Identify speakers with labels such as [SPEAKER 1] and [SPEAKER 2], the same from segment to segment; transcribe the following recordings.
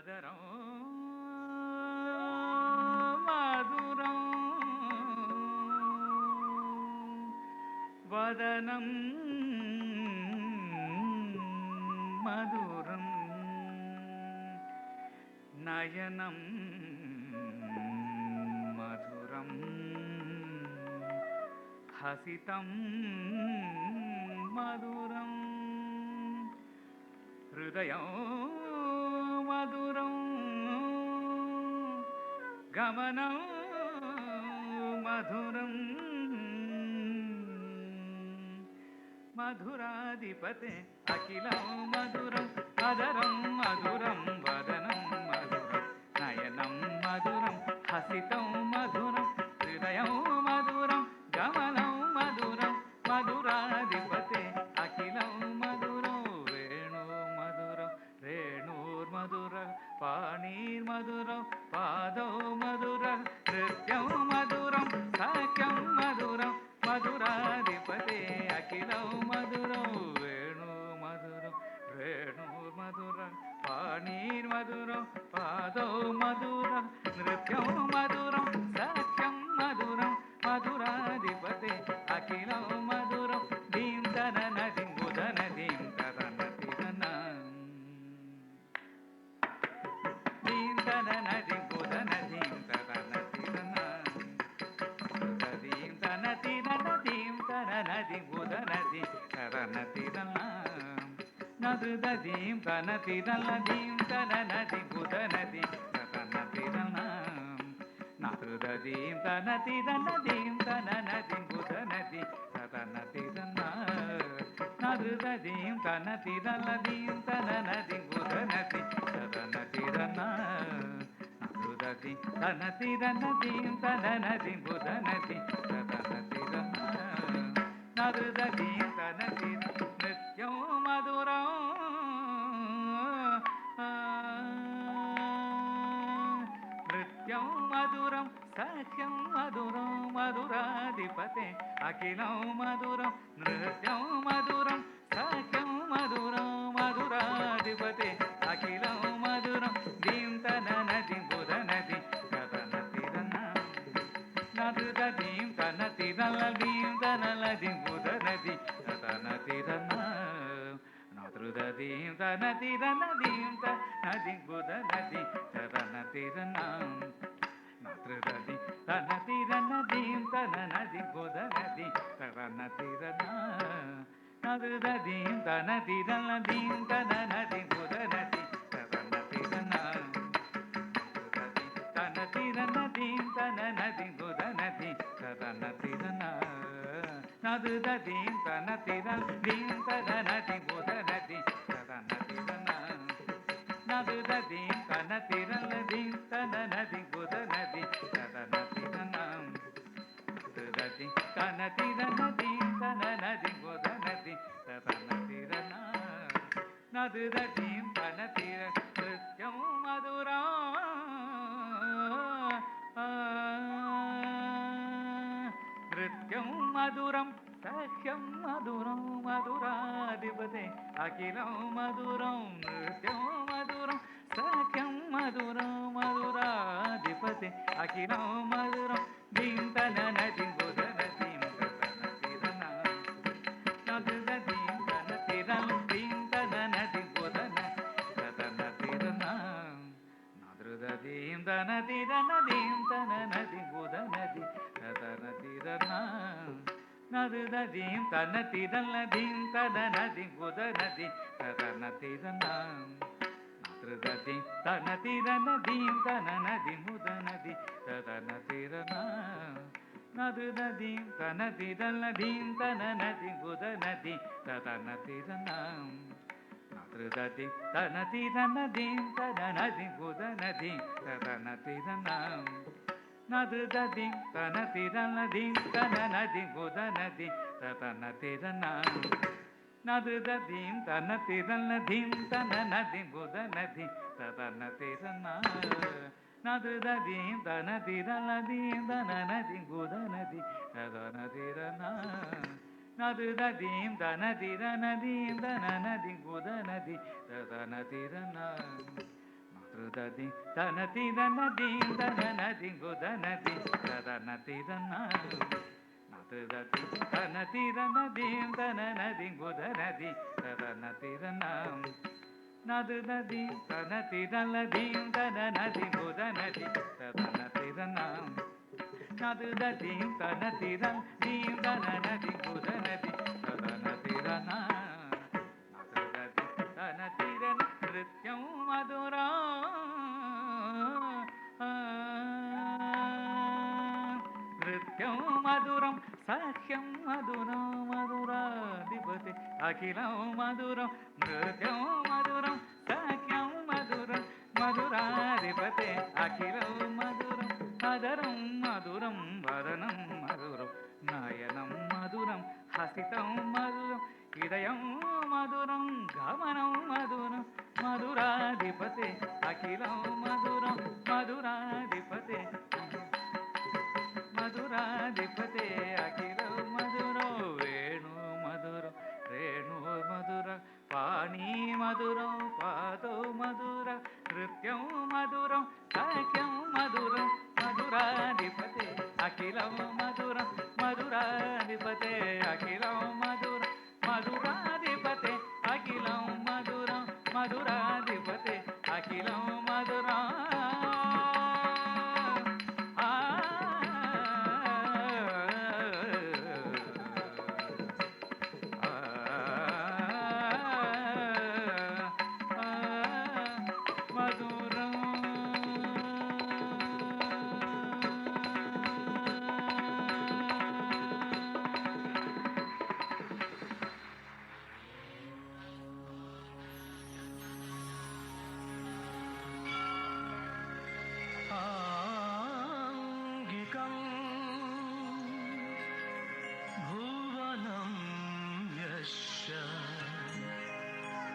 [SPEAKER 1] அதரம் மதுரம் வதனம் மதுரம் நயனம் மதுரம் ஹசிதம் மதுரம் ஹிருதயம் மதுரம் கமனம் மதுரம் மதுராதிபதே அகிலம் மதுரம் அதரம் மதுரம் வதனம் மதுரம் நயனம் மதுரம் ஹசிதம் மதுரம் ஹிருதயம் மதுரம் கமனம் மதுரம் மதுராதிபதே அகிலம் மதுரம் வேணு மதுரம் ரேணூர் மதுர பாணீர் மதுரம் பாதோ மதுர நிருத்யம் மதுரம் சாக்கியம் மதுரம் மதுராதிபதே அகிலம் மதுரம் வேணு மதுரம் ரேணூர் மதுரம் பாணீர் மதுரம் பாதோ மதுரம் நிருத்யம் மதுரம் சாக்கியம் மதுரம் மதுராதிபதே அகிலம் மதுரம் தீம் தன நதிம் புதன தீம் தரன திரன தீம் தன நதிம் புதன தீம் தரன திரன தீம் தன திரன தீம் தன நதிம் புதன தீம் தரன திரன நது தீம் தன திரன தீம் தன நதிம் புதன தீம் தரன திரன நதுதீம் தனதி தனதீம் தனநதிம் புதநதி தனதி தன நதுதீம் தனதி தனதீம் தனநதிம் புதநதி தனதி தன நதுதீம் தனதி தனதீம் தனநதிம் புதநதி தனதி தன நதுதீம் தனதி நித்யம் மதுரம் நித்யம் மதுரம் சఖ్యం மதுரம் மதுராதிபதே அகிலம் மதுரம் நிருத்யம் மதுரம் சఖ్యం மதுரம் மதுராதிபதே அகிலம் மதுரம் தீம் தன நதிம் புதநதி தனதி தன நதுதீம் தனதி தனதீம் தனலதிம் புதநதி தனதி தன நதுதீம் தனதி தனதீம் தனதிம் புதநதி தனதி தன நதுதீம் தனதி தனதீம் தனநதிம் புதநதி தனதி தன நதுதீம் தனதி தனதீம் தனநதிம் புதநதி தனதி தன தனதி தனதீம் தனநதிம் புதநதி தனதி தன நதுதீம் தனதி தனதீம் தனநதிம் புதநதி தனதி தன நதுதீம் தனதி தனதீம் தனநதிம் புதநதி தனதி தன நதுதீம் தனதி தனதீம் தனநதிம் புதநதி தனதி தன நதுதீம் தனதி நித்யம் மதுரம் நித்யம் மதுரம் சఖ్యం மதுரம் மதுராதிபதே அகிலம் மதுரம் நித்யம் மதுரம் சఖ్యం மதுரம் மதுராதிபதே அகிலம் மதுரம் தீம் தன நதிம் புதநதிம் தனதி தன நதுதீம் தனதி தனதீம் தனநதிம் புதநதி தனதி தன நதுதீம் தனதி தனதீம் தனநதிம் புதநதி தனதி தன நதுதீம் தனதி தனதீம் தனநதிம் புதநதி தனதி தன நதுதீம் தனதி தனதீம் தனநதிம் புதநதி தனதி தன நதுதீம் தனதி தனதீம் தனநதிம் புதநதி தனதி தன நதுதீம் தனதி தனதீம் தனநதிம் புதநதி தனதி தன நதுதீம் தனதி தனதீம் தனநதிம் புதநதி தனதி தன நதுதீம் தனதி தனதீம் தனநதிம் புதநதி தனதி தன நதுதீம் தனதி தனதீம் தனநதிம் புதநதி தனதி தன நதுதீம் தனதி தனதீம் தனநதிம் புதநதி தனதி தன ದದಿ ತನತಿ ದನದಿ ದನದಿ ಗುದನದಿ ತದನತಿ ದನ ನದಿ ತನತಿ ದನದಿ ದನದಿ ಗುದನದಿ ತದನತಿ ದನ ನದು ನದಿ ತನತಿ ದನದಿ ದನದಿ ಗುದನದಿ ತದನತಿ ದನ ನದು ನದಿ ತನತಿ ದನದಿ ದನದಿ ಗುದನದಿ ತದನತಿ ದನ ನೃತ್ಯಂ ಮಧುರ ನೃತ್ಯಂ ಮಧುರಂ ಸಖ್ಯಂ ಮಧುರಂ ಮಧುರಾಧಿಪತಿ ಅಖಿಲಂ ಮಧುರಂ ನೃತ್ಯಂ ಮಧುರಂ ಸಖ್ಯಂ ಮಧುರಂ ಮಧುರಾಧಿಪತಿ ಅಖಿಲಂ ಮಧುರಂ ಮಧುರಂ ಮಧುರಂ ವದನಂ ಮಧುರಂ ನಯನಂ ಮಧುರಂ ಹಸಿತಂ ಮಧುರಂ ಹೃದಯಂ ಮಧುರಂ ಗಮನಂ ಮಧುರಂ ಮಧುರಾಧಿಪತೆ ಅಖಿಲಂ ಮಧುರಂ ಮಧುರಾಧಿಪತೆ ಮಧುರಾಧಿಪತೆ ಅಖಿಲಂ ಮಧುರೋ ವೇಣು ಮಧುರ ರೇಣು ಮಧುರ ಪಾಣಿ ಮಧುರಂ ಪಾದೋ ಮಧುರ ನೃತ್ಯಂ ಮಧುರಂ ಸಖ್ಯಂ ಮಧುರಂ ಮಧುರಾಧಿಪತೆ ಅಖಿಲಂ ಮಧುರಂ ಮಧುರಾಧಿಪತೆ ಅಖಿಲಂ ಮಧುರ ಮಧುರಾಧಿಪತೆ ಅಖಿಲಂ ಮಧುರಂ ಮಧುರಾಧಿಪತೆ ಅಖಿಲಂ ಮಧುರಂ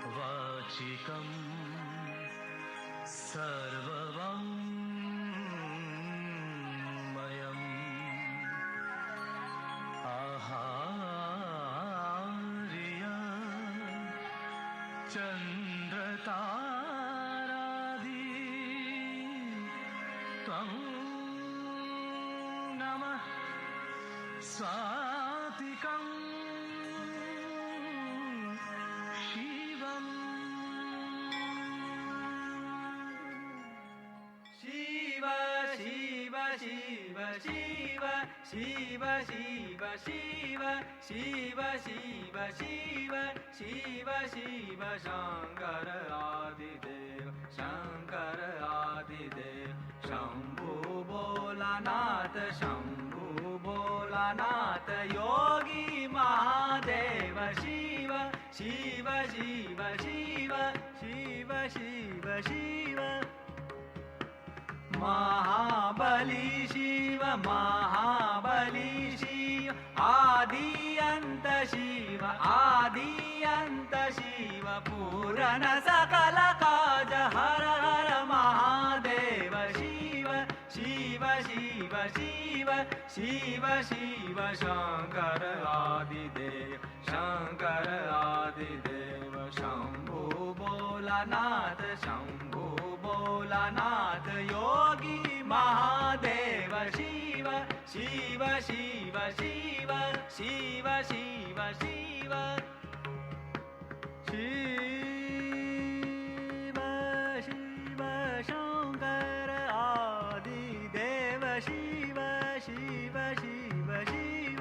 [SPEAKER 2] वाचिकं सर्वमयम् आहार्य चन्द्रतारादि त्वं नमः स्वातिकम्
[SPEAKER 3] शिव शिव शिव शिव शिव शिव शिव शिव शिव शिव शंकर आदिदेव शंभु भोलानाथ योगी महादेव शिव शिव शिव शिव शिव शिव शिव महाबली शिव आदिअन्त शिव पूरण सकल काज हर हर महादेव शिव शिव शिव शिव शिव शिव शंकर आदिदेव शंभु भोलानाथ योगी महादेव शिव शिव शिव शिव शिव शिव शिव शिव शिव शंकर आदिदेव शिव शिव शिव शिव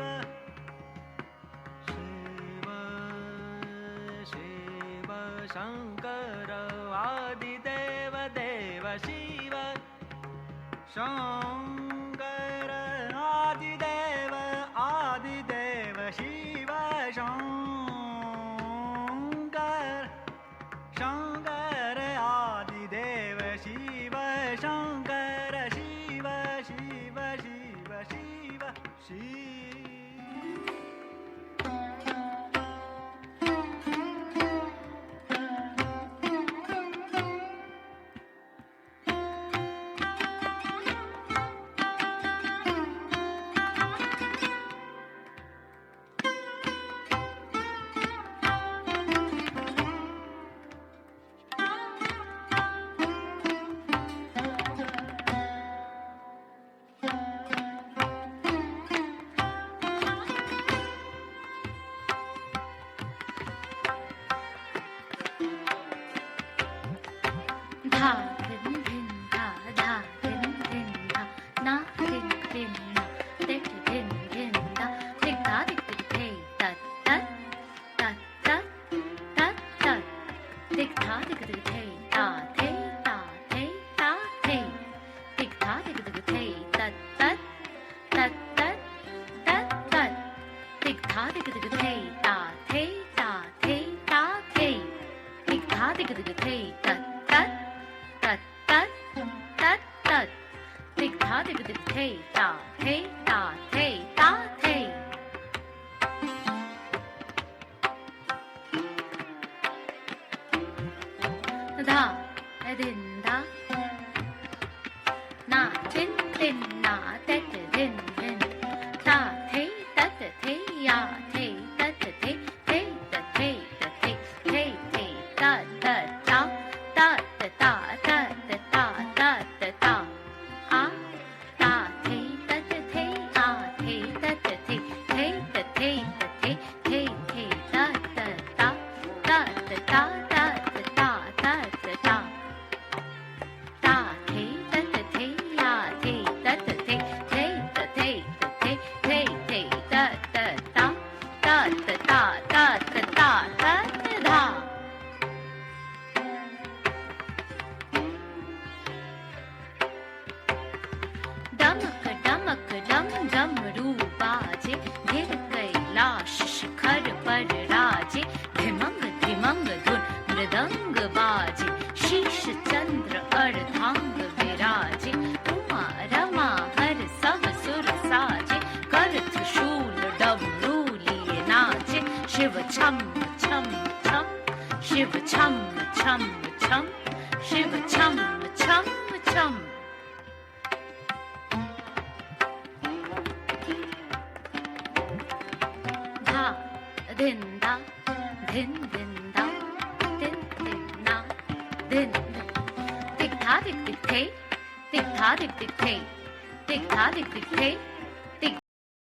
[SPEAKER 3] शिव शिव शंकर आदिदेव देव शिव शंकर आदिदेव शिव शंकर आदिदेव शिव शंकर शिव शिव शिव शिव शिव
[SPEAKER 4] धा धिन धिन धा धा धिन धिन धा ना धिन धिन ना धिक धिन धिन धा धिक धा धिक धिक धे तत तत तत तत तत तत धिक धा धिक धिक धे ता थे ता थे ता थे धिक धा धिक धिक धे तत तत तत तत तत तत धिक धा धिक धिक धे ता थे ता थे ता थे धिक धा धिक धिक धे तत तत तत तत तत तत धिक धा धिक धिक धे ता थे ता थे ता थे धा धिन धा ना धिन धिन ना तत धिन धिन ता थे तत थे या थे तत थे थे तत थे तत थे थे थे ता ता ता ता ता ता ता ता ता ता आ ता थे तत थे आ थे तत थे थे तत थे तत थे थे थे ता ता ता ता ता ता ता ता ता ता ता थे तत थे या थे तत थे थे तत थे तत थे थे थे ता ता ता ता ता ता ता ता ता धा डमक डमक डम डमरू बाजे गिर कैलाश शिखर पर राजे धिमंग धिमंग धुन मृदंग बाजे शीश चंद्र अर्धांग विराजे उमा रमा हर सब सुर साजे कर त्रिशूल डमरू लिए नाचे शिव छम छम छम शिव छम छम छम शिव छम छम छम धा धिन धा धिन धिन धा धिन धिन ना धिन धिक धा धिक धिक थे धिक धा धिक धिक थे धिक धा धिक धिक थे